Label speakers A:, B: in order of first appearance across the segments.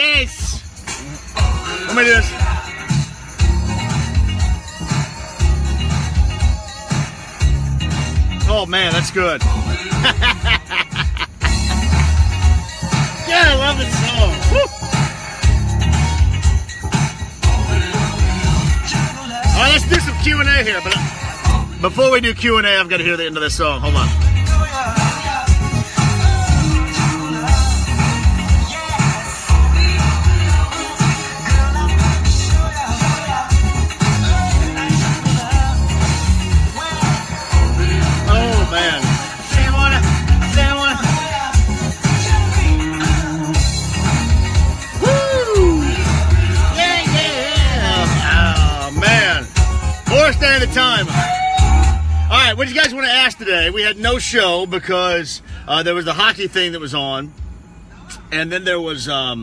A: yes. Let me do this. Oh man, that's good. Yeah, I love this song. Woo. All right, let's do some Q&A here. But before we do Q&A, I've got to hear the end of this song. Hold on. Oh, man. Day of the time. All right, what do you guys want to ask today? We had no show because there was the hockey thing that was on, and then there was I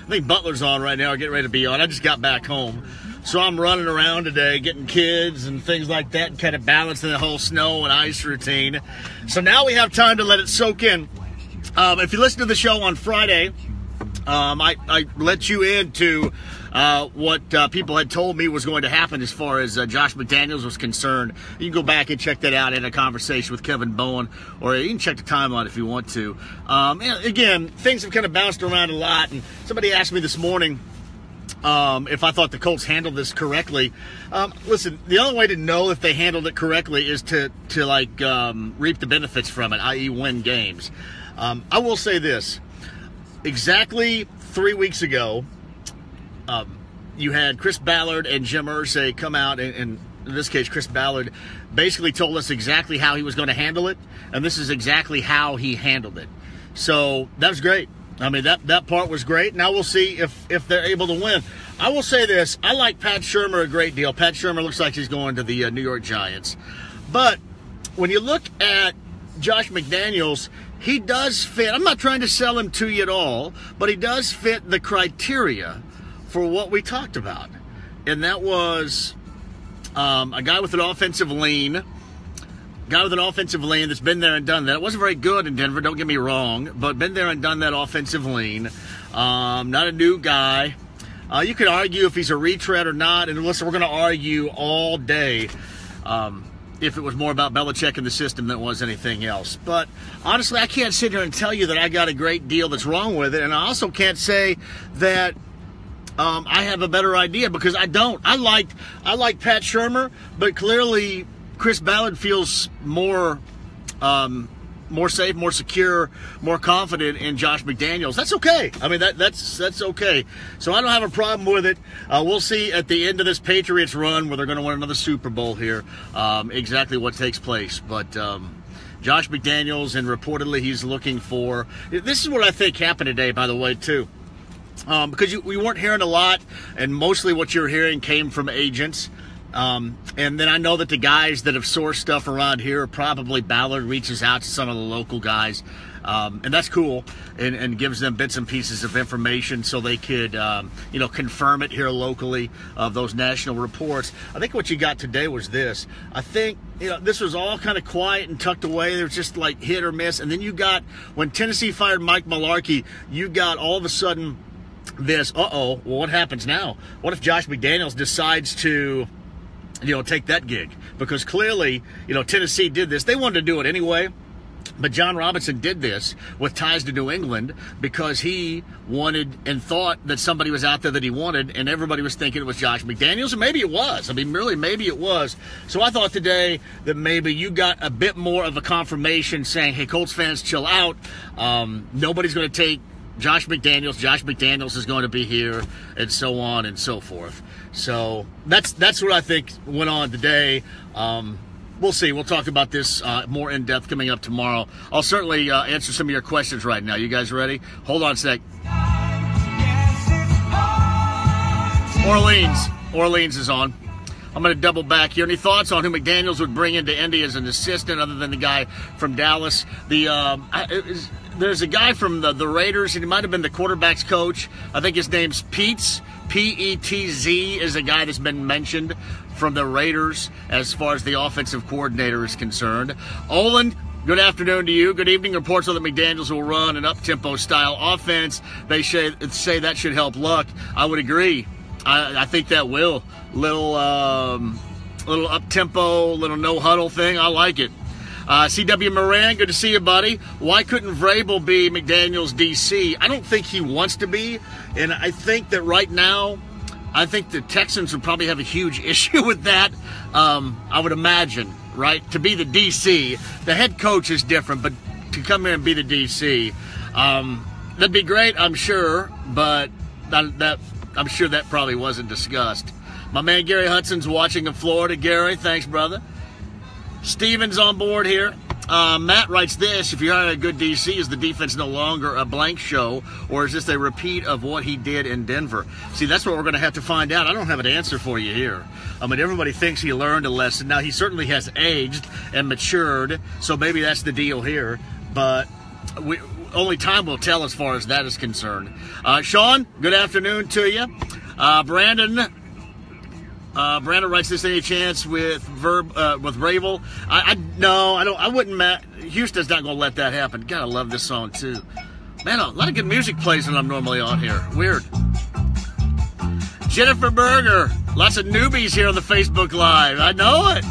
A: think Butler's on right now, or getting ready to be on. I just got back home, so I'm running around today getting kids and things like that, and kind of balancing the whole snow and ice routine. So now we have time to let it soak in. If you listen to the show on Friday, I let you into what people had told me was going to happen as far as Josh McDaniels was concerned. You can go back and check that out in a conversation with Kevin Bowen, or you can check the timeline if you want to. Again, things have kind of bounced around a lot, and somebody asked me this morning if I thought the Colts handled this correctly. Listen, the only way to know if they handled it correctly is to reap the benefits from it, i.e. win games. I will say this. Exactly 3 weeks ago, you had Chris Ballard and Jim Irsay come out, and in this case, Chris Ballard basically told us exactly how he was going to handle it, and this is exactly how he handled it. So that was great. I mean, that part was great. Now we'll see if they're able to win. I will say this. I like Pat Shurmur a great deal. Pat Shurmur looks like he's going to the New York Giants. But when you look at Josh McDaniels, he does fit. I'm not trying to sell him to you at all, but he does fit the criteria for what we talked about. And that was a guy with an offensive lean. That's been there and done that. It wasn't very good in Denver, don't get me wrong, but been there and done that offensive lean. Not a new guy. You could argue if he's a retread or not, and listen, we're going to argue all day if it was more about Belichick and the system than it was anything else. But honestly, I can't sit here and tell you that I got a great deal that's wrong with it, and I also can't say that I have a better idea, because I don't. I like Pat Shurmur, but clearly Chris Ballard feels more safe, more secure, more confident in Josh McDaniels. That's okay. I mean, that's okay. So I don't have a problem with it. We'll see at the end of this Patriots run, where they're going to win another Super Bowl here, exactly what takes place. But Josh McDaniels, and reportedly he's looking for... This is what I think happened today, by the way, too. Because we weren't hearing a lot, and mostly what you're hearing came from agents. And then I know that the guys that have sourced stuff around here, probably Ballard reaches out to some of the local guys, and that's cool, and gives them bits and pieces of information so they could, confirm it here locally of those national reports. I think what you got today was this. I think, this was all kind of quiet and tucked away. There was just like hit or miss. And then you got, when Tennessee fired Mike Mularkey, you got all of a sudden this, well, what happens now? What if Josh McDaniels decides to take that gig? Because clearly, Tennessee did this. They wanted to do it anyway, but John Robinson did this with ties to New England because he wanted and thought that somebody was out there that he wanted, and everybody was thinking it was Josh McDaniels, and maybe it was. I mean, really, maybe it was. So I thought today that maybe you got a bit more of a confirmation saying, hey, Colts fans, chill out. Nobody's going to take Josh McDaniels. Josh McDaniels is going to be here, and so on and so forth. So that's what I think went on today. We'll see. We'll talk about this more in depth coming up tomorrow. I'll certainly answer some of your questions right now. You guys ready? Hold on a sec. Orleans is on. I'm going to double back here. Any thoughts on who McDaniels would bring into Indy as an assistant other than the guy from Dallas? There's a guy from the Raiders. He might have been the quarterback's coach. I think his name's Petz. P-E-T-Z is a guy that's been mentioned from the Raiders as far as the offensive coordinator is concerned. Olin, Good afternoon to you. Good evening. Reports that McDaniels will run an up-tempo style offense. They say that should help Luck. I would agree. I think that will. Little up-tempo, little no-huddle thing. I like it. CW Moran, good to see you, buddy. Why couldn't Vrabel be McDaniels' DC? I don't think he wants to be, and I think that right now, I think the Texans would probably have a huge issue with that. I would imagine, right? To be the DC, the head coach is different, but to come here and be the DC, that'd be great, I'm sure, but I'm sure that probably wasn't discussed. My man Gary Hudson's watching in Florida. Gary, thanks, brother. Steven's on board here. Matt writes this: if you're a good DC, is the defense no longer a blank show, or is this a repeat of what he did in Denver? See, that's what we're going to have to find out. I don't have an answer for you here. I mean, everybody thinks he learned a lesson. Now, he certainly has aged and matured, so maybe that's the deal here. But only time will tell as far as that is concerned. Sean, good afternoon to you. Brandon writes this: any chance with Vrabel? No, I don't. I wouldn't. Houston's not going to let that happen. God, I love this song too. Man, a lot of good music plays when I'm normally on here. Weird. Jennifer Berger, lots of newbies here on the Facebook Live. I know it.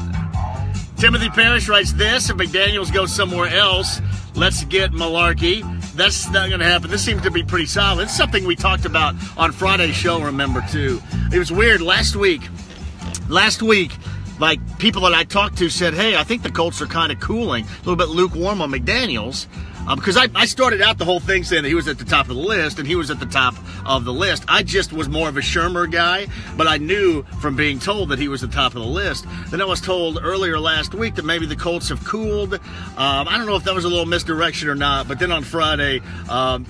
A: Timothy Parrish writes this: if McDaniels goes somewhere else, let's get Malarkey. That's not going to happen. This seems to be pretty solid. It's something we talked about on Friday's show, remember, too. It was weird. Last week, like, people that I talked to said, hey, I think the Colts are kind of cooling, a little bit lukewarm on McDaniels. Because I started out the whole thing saying that he was at the top of the list, and he was at the top of the list. I just was more of a Shermer guy, but I knew from being told that he was the top of the list. Then I was told earlier last week that maybe the Colts have cooled. I don't know if that was a little misdirection or not, but then on Friday,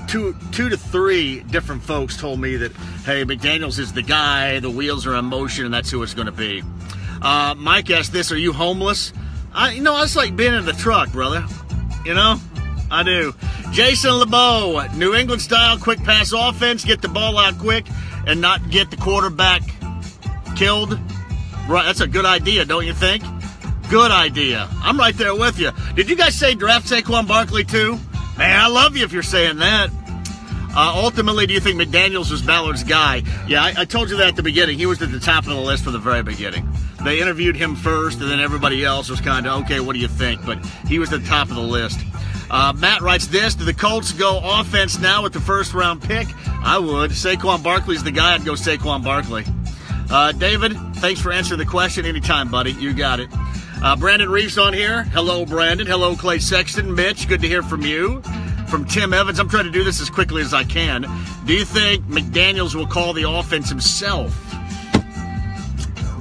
A: two to three different folks told me that, hey, McDaniels is the guy, the wheels are in motion, and that's who it's going to be. Mike asked this: are you homeless? It's like being in the truck, brother. You know? I do. Jason LeBeau, New England style quick pass offense, get the ball out quick and not get the quarterback killed. Right, that's a good idea, don't you think? Good idea. I'm right there with you. Did you guys say draft Saquon Barkley too? Man, I love you if you're saying that. Ultimately, do you think McDaniels was Ballard's guy? Yeah, I told you that at the beginning. He was at the top of the list from the very beginning. They interviewed him first, and then everybody else was kind of, okay, what do you think? But he was at the top of the list. Matt writes this: do the Colts go offense now with the first-round pick? I would. Saquon Barkley's the guy. I'd go Saquon Barkley. David, thanks for answering the question. Anytime, buddy. You got it. Brandon Reeves on here. Hello, Brandon. Hello, Clay Sexton. Mitch, good to hear from you. From Tim Evans, I'm trying to do this as quickly as I can. Do you think McDaniels will call the offense himself?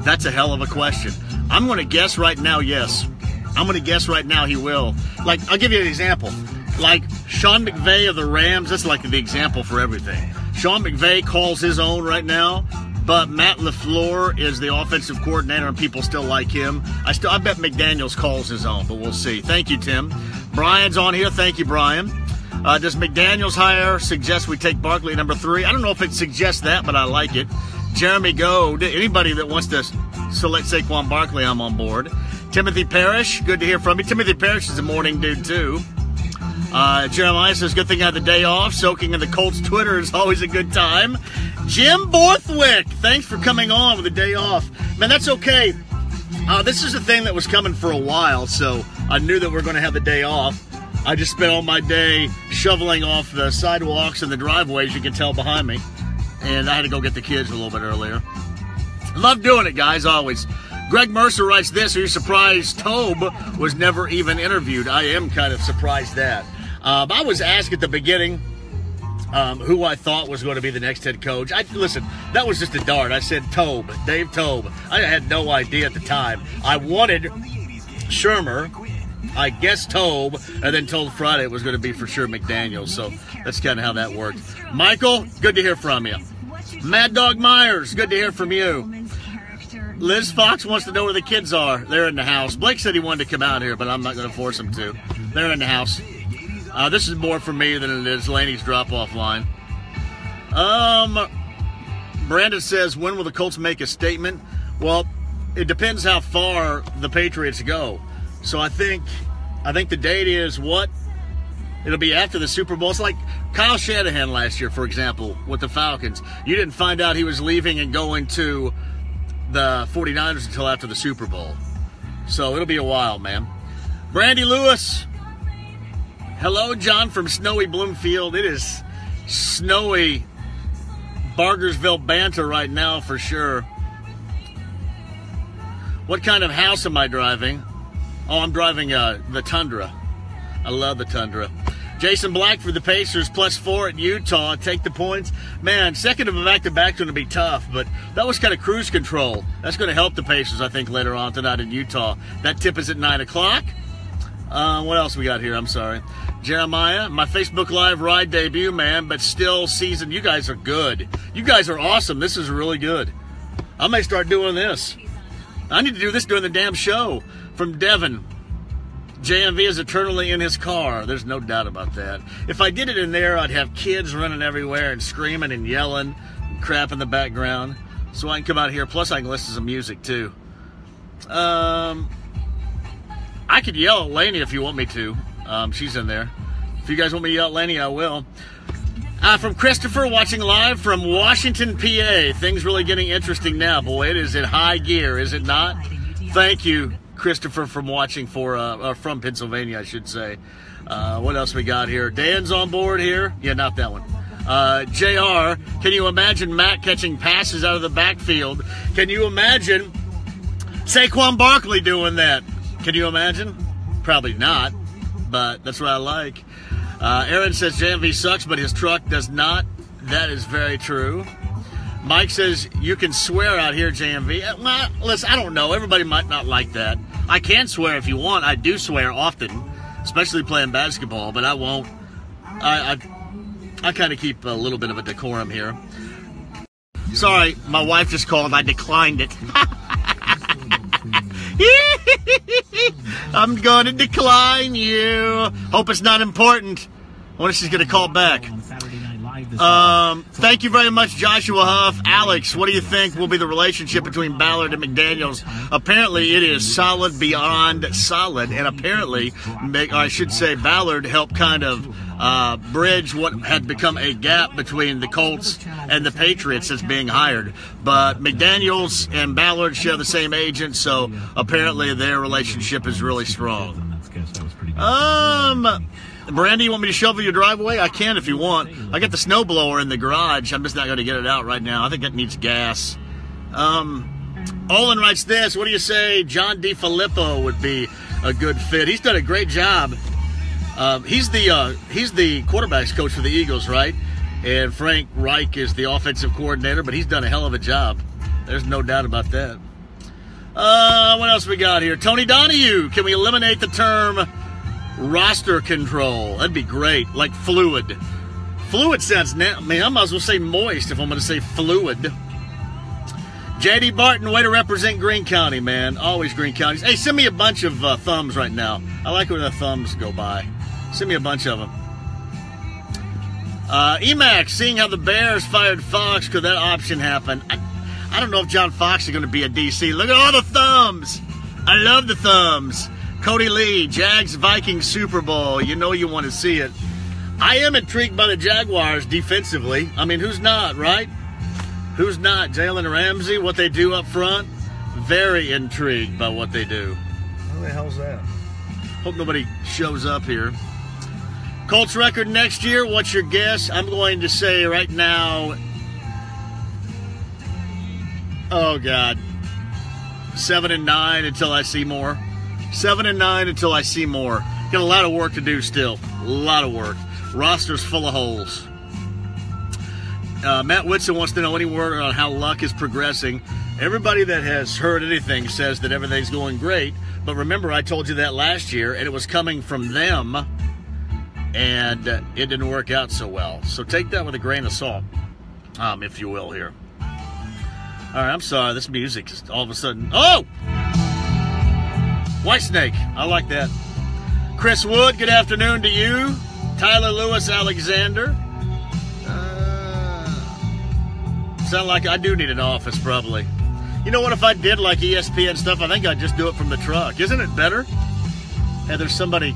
A: That's a hell of a question. I'm going to guess right now, yes. I'm going to guess right now he will. Like, I'll give you an example. Like, Sean McVay of the Rams, that's like the example for everything. Sean McVay calls his own right now, but Matt LaFleur is the offensive coordinator, and people still like him. I bet McDaniels calls his own, but we'll see. Thank you, Tim. Brian's on here. Thank you, Brian. Does McDaniels' hire suggest we take Barkley number 3? I don't know if it suggests that, but I like it. Jeremy Goad, anybody that wants to select Saquon Barkley, I'm on board. Timothy Parrish, good to hear from you. Timothy Parrish is a morning dude, too. Jeremiah says, good thing I had the day off. Soaking in the Colts Twitter is always a good time. Jim Borthwick, thanks for coming on with the day off. Man, that's okay. This is a thing that was coming for a while, so I knew that we were going to have the day off. I just spent all my day shoveling off the sidewalks and the driveways, you can tell behind me. And I had to go get the kids a little bit earlier. Love doing it, guys, always. Greg Mercer writes this: are you surprised Tobe was never even interviewed? I am kind of surprised that. I was asked at the beginning who I thought was going to be the next head coach. Listen, that was just a dart. I said Tobe, Dave Tobe. I had no idea at the time. I wanted Shermer, I guessed Tobe, and then told Friday it was going to be for sure McDaniels. So that's kind of how that worked. Michael, good to hear from you. Mad Dog Myers, good to hear from you. Liz Fox wants to know where the kids are. They're in the house. Blake said he wanted to come out here, but I'm not going to force him to. They're in the house. This is more for me than it is Laney's drop-off line. Brandon says, when will the Colts make a statement? Well, it depends how far the Patriots go. So I think I think the date is what? It'll be after the Super Bowl. It's like Kyle Shanahan last year, for example, with the Falcons. You didn't find out he was leaving and going to the 49ers until after the Super Bowl. So it'll be a while, man. Brandy Lewis. Hello, John from snowy Bloomfield. It is snowy Bargersville banter right now for sure. What kind of house am I driving? Oh, I'm driving the Tundra. I love the Tundra. Jason Black for the Pacers, +4 at Utah. Take the points. Man, second of a back-to-back is going to be tough, but that was kind of cruise control. That's going to help the Pacers, I think, later on tonight in Utah. That tip is at 9 o'clock. What else we got here? I'm sorry. Jeremiah, my Facebook Live ride debut, man, but still season. You guys are good. You guys are awesome. This is really good. I may start doing this. I need to do this during the damn show. From Devin. JMV is eternally in his car. There's no doubt about that. If I did it in there, I'd have kids running everywhere and screaming and yelling and crap in the background. So I can come out here. Plus, I can listen to some music, too. I could yell at Lainey if you want me to. She's in there. If you guys want me to yell at Lainey, I will. From Christopher, watching live from Washington, PA. Things really getting interesting now. Boy, it is in high gear, is it not? Thank you, Christopher, from watching from Pennsylvania, I should say. What else we got here? Dan's on board here. Yeah, not that one. JR, can you imagine Matt catching passes out of the backfield? Can you imagine Saquon Barkley doing that? Can you imagine? Probably not, but that's what I like. Aaron says JMV sucks, but his truck does not. That is very true. Mike says, you can swear out here, JMV. Well, listen, I don't know. Everybody might not like that. I can swear if you want. I do swear often, especially playing basketball, but I won't. I kind of keep a little bit of a decorum here. Sorry, my wife just called. I declined it. I'm going to decline you. Hope it's not important. I wonder if she's going to call back. Thank you very much, Joshua Huff. Alex, what do you think will be the relationship between Ballard and McDaniels? Apparently, it is solid beyond solid, and apparently, I should say, Ballard helped kind of bridge what had become a gap between the Colts and the Patriots as being hired. But McDaniels and Ballard share the same agent, so apparently their relationship is really strong. Brandy, you want me to shovel your driveway? I can if you want. I got the snowblower in the garage. I'm just not going to get it out right now. I think that needs gas. Olin writes this. What do you say? John DeFilippo would be a good fit. He's done a great job. He's the quarterbacks coach for the Eagles, right? And Frank Reich is the offensive coordinator, but he's done a hell of a job. There's no doubt about that. What else we got here? Tony Donahue. Can we eliminate the term roster control? That'd be great. Like fluid. Fluid sounds I might as well say moist if I'm going to say fluid. J.D. Barton, way to represent Greene County, man. Always Greene County. Hey, send me a bunch of thumbs right now. I like when the thumbs go by. Send me a bunch of them. Emax, seeing how the Bears fired Fox, could that option happen? I don't know if John Fox is going to be a DC. Look at all the thumbs. I love the thumbs. Cody Lee, Jags Vikings Super Bowl. You know you want to see it. I am intrigued by the Jaguars defensively. I mean, who's not, right? Who's not? Jalen Ramsey, what they do up front. Very intrigued by what they do. What the hell's that? Hope nobody shows up here. Colts record next year, what's your guess? I'm going to say right now, oh, God, 7-9 until I see more. 7-9 until I see more. Got a lot of work to do still. A lot of work. Roster's full of holes. Matt Whitson wants to know any word on how Luck is progressing. Everybody that has heard anything says that everything's going great. But remember, I told you that last year, and it was coming from them, and it didn't work out so well. So take that with a grain of salt, if you will, here. All right, I'm sorry. This music is all of a sudden... Oh! Whitesnake. I like that. Chris Wood, good afternoon to you. Tyler Lewis Alexander. Sound like I do need an office, probably. You know what? If I did like ESPN stuff, I think I'd just do it from the truck. Isn't it better? Hey, there's somebody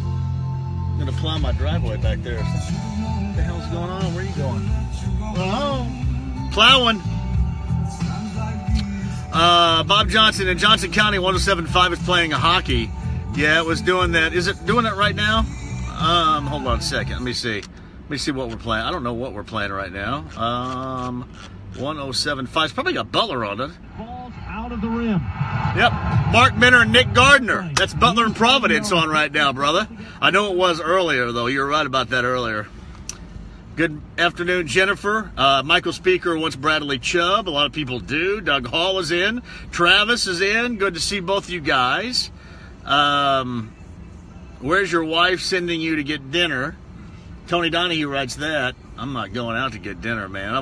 A: gonna plow my driveway back there. What the hell's going on? Where are you going? Oh, plowing. Bob Johnson in Johnson County 107.5 is playing a hockey. Yeah, it was doing that. Is it doing that right now? Hold on a second. Let me see. Let me see what we're playing. I don't know what we're playing right now. 107.5. It's probably got Butler on it.
B: Balls out of the rim.
A: Yep. Mark Minner and Nick Gardner. That's Butler and Providence on right now, brother. I know it was earlier, though. You were right about that earlier. Good afternoon, Jennifer. Michael Speaker wants Bradley Chubb. A lot of people do. Doug Hall is in. Travis is in. Good to see both you guys. Where's your wife sending you to get dinner? Tony Donahue writes that. I'm not going out to get dinner, man.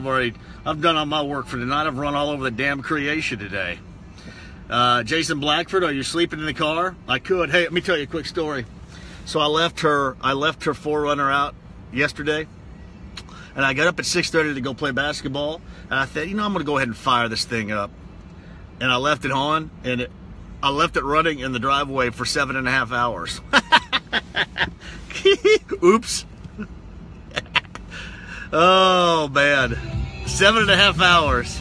A: I've done all my work for tonight. I've run all over the damn creation today. Jason Blackford, are you sleeping in the car? I could. Hey, let me tell you a quick story. So I left her 4Runner out yesterday. And I got up at 6:30 to go play basketball. And I thought, I'm going to go ahead and fire this thing up. And I left it on, and I left it running in the driveway for 7.5 hours. Oops. Oh, man. 7.5 hours.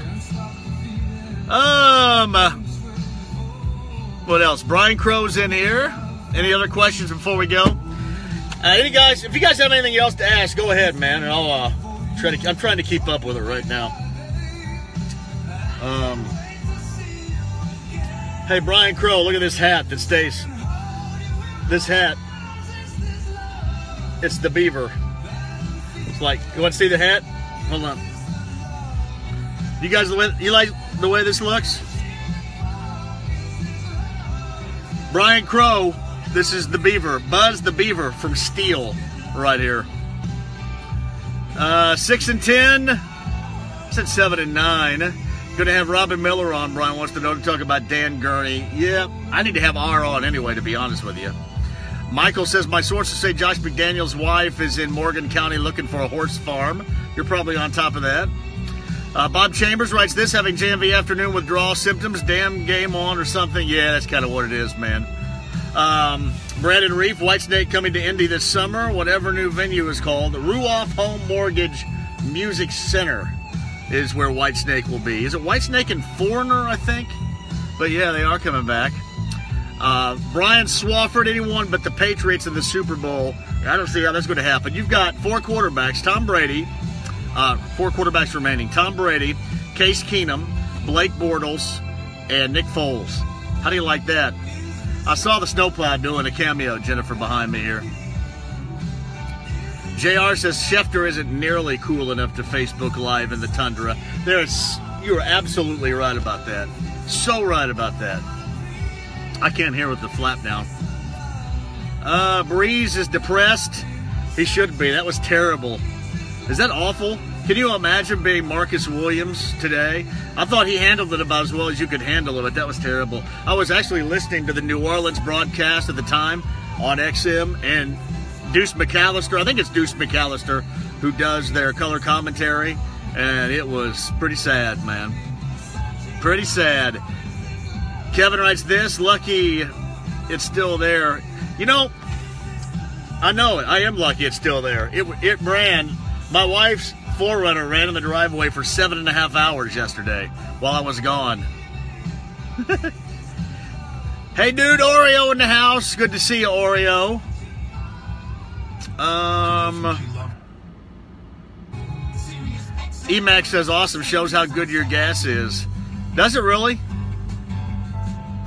A: What else? Brian Crow's in here. Any other questions before we go? If you guys have anything else to ask, go ahead, man, and I'm trying to keep up with it right now. Hey, Brian Crow, look at this hat that stays. This hat. It's the beaver. It's like, you want to see the hat? Hold on. You guys, you like the way this looks? Brian Crow, this is the beaver. Buzz the beaver from Steel right here. 6 and 10. I said 7 and 9. Going to have Robin Miller on. Brian wants to know to talk about Dan Gurney. Yeah, I need to have R on anyway, to be honest with you. Michael says, my sources say Josh McDaniels' wife is in Morgan County looking for a horse farm. You're probably on top of that. Bob Chambers writes this, having JMV afternoon withdrawal symptoms, damn game on or something. Yeah, that's kind of what it is, man. Brandon Reef, Whitesnake coming to Indy this summer, whatever new venue is called. The Ruoff Home Mortgage Music Center is where Whitesnake will be. Is it Whitesnake and Foreigner, I think? But yeah, they are coming back. Brian Swafford, anyone but the Patriots in the Super Bowl. I don't see how that's going to happen. You've got 4 quarterbacks, Tom Brady, 4 quarterbacks remaining. Tom Brady, Case Keenum, Blake Bortles, and Nick Foles. How do you like that? I saw the snowplow doing a cameo, Jennifer, behind me here. JR says Schefter isn't nearly cool enough to Facebook Live in the tundra. You're absolutely right about that. So right about that. I can't hear with the flap down. Breeze is depressed. He should be. That was terrible. Is that awful? Can you imagine being Marcus Williams today? I thought he handled it about as well as you could handle it, but that was terrible. I was actually listening to the New Orleans broadcast at the time on XM, and Deuce McAllister, I think it's Deuce McAllister, who does their color commentary, and it was pretty sad, man. Pretty sad. Kevin writes this, lucky it's still there. You know, I know it. I am lucky it's still there. It ran. My wife's 4Runner ran in the driveway for 7.5 hours yesterday while I was gone. Hey, dude, Oreo in the house. Good to see you, Oreo. Emax says, awesome, shows how good your gas is. Does it really?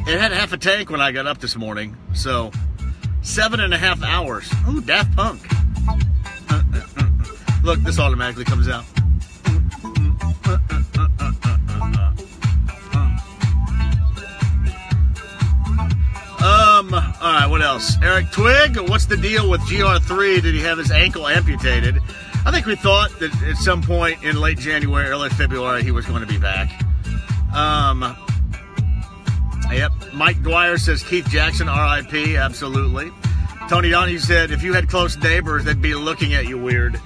A: It had half a tank when I got up this morning, so 7.5 hours. Ooh, Daft Punk. Look, this automatically comes out. All right, what else? Eric Twig, what's the deal with GR3? Did he have his ankle amputated? I think we thought that at some point in late January, early February, he was going to be back. Yep. Mike Dwyer says Keith Jackson, RIP. Absolutely. Tony Donahue said, if you had close neighbors, they'd be looking at you weird.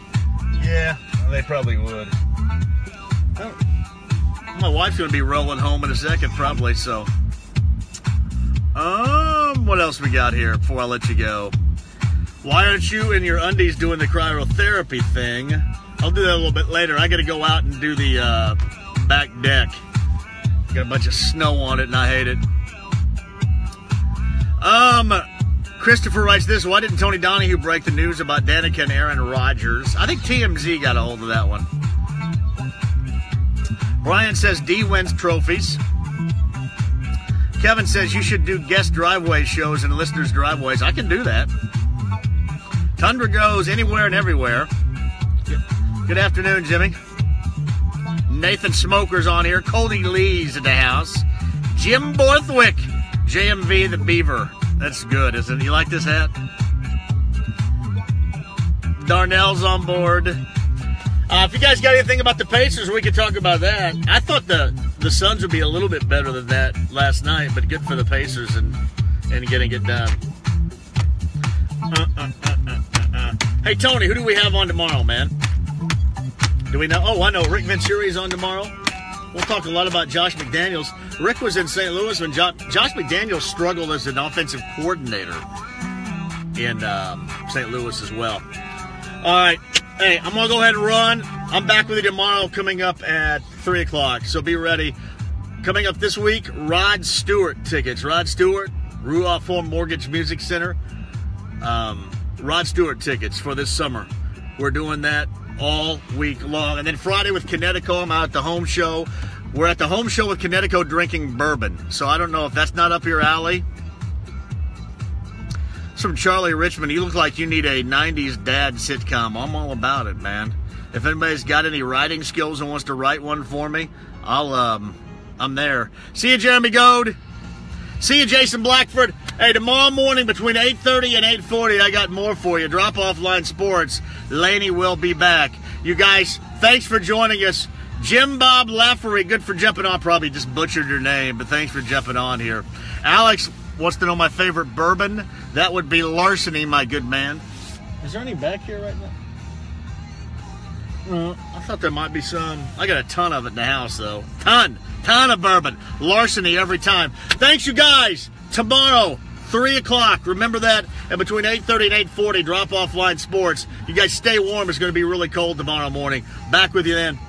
A: Yeah, they probably would. Oh, my wife's going to be rolling home in a second, probably, so. What else we got here before I let you go? Why aren't you in your undies doing the cryotherapy thing? I'll do that a little bit later. I got to go out and do the back deck. Got a bunch of snow on it, and I hate it. Christopher writes this. Why didn't Tony Donahue break the news about Danica and Aaron Rodgers? I think TMZ got a hold of that one. Brian says D wins trophies. Kevin says you should do guest driveway shows in listeners' driveways. I can do that. Tundra goes anywhere and everywhere. Good afternoon, Jimmy. Nathan Smoker's on here. Cody Lee's at the house. Jim Borthwick. JMV the Beaver. That's good, isn't it? You like this hat? Darnell's on board. If you guys got anything about the Pacers, we could talk about that. I thought the Suns would be a little bit better than that last night, but good for the Pacers and getting it done. Hey, Tony, who do we have on tomorrow, man? Do we know? Oh, I know. Rick Venturi's on tomorrow. We'll talk a lot about Josh McDaniels. Rick was in St. Louis when Josh McDaniels struggled as an offensive coordinator in St. Louis as well. All right. Hey, I'm going to go ahead and run. I'm back with you tomorrow coming up at 3 o'clock, so be ready. Coming up this week, Rod Stewart tickets. Rod Stewart, Ruoff Home Mortgage Music Center. Rod Stewart tickets for this summer. We're doing that all week long. And then Friday with Connecticut, I'm out at the home show. We're at the home show with Connecticut drinking bourbon. So I don't know if that's not up your alley. It's from Charlie Richmond. You look like you need a 90s dad sitcom. I'm all about it, man. If anybody's got any writing skills and wants to write one for me, I'm there. See you, Jeremy Goad. See you, Jason Blackford. Hey, tomorrow morning between 8:30 and 8:40, I got more for you. Drop Off Line Sports. Laney will be back. You guys, thanks for joining us. Jim Bob Laffery, good for jumping on. Probably just butchered your name, but thanks for jumping on here. Alex wants to know my favorite bourbon. That would be Larceny, my good man. Is there any back here right now? I thought there might be some. I got a ton of it in the house, though. Ton of bourbon. Larceny every time. Thanks, you guys. Tomorrow, 3 o'clock. Remember that. And between 8:30 and 8:40, Drop Off Line Sports. You guys stay warm. It's going to be really cold tomorrow morning. Back with you then.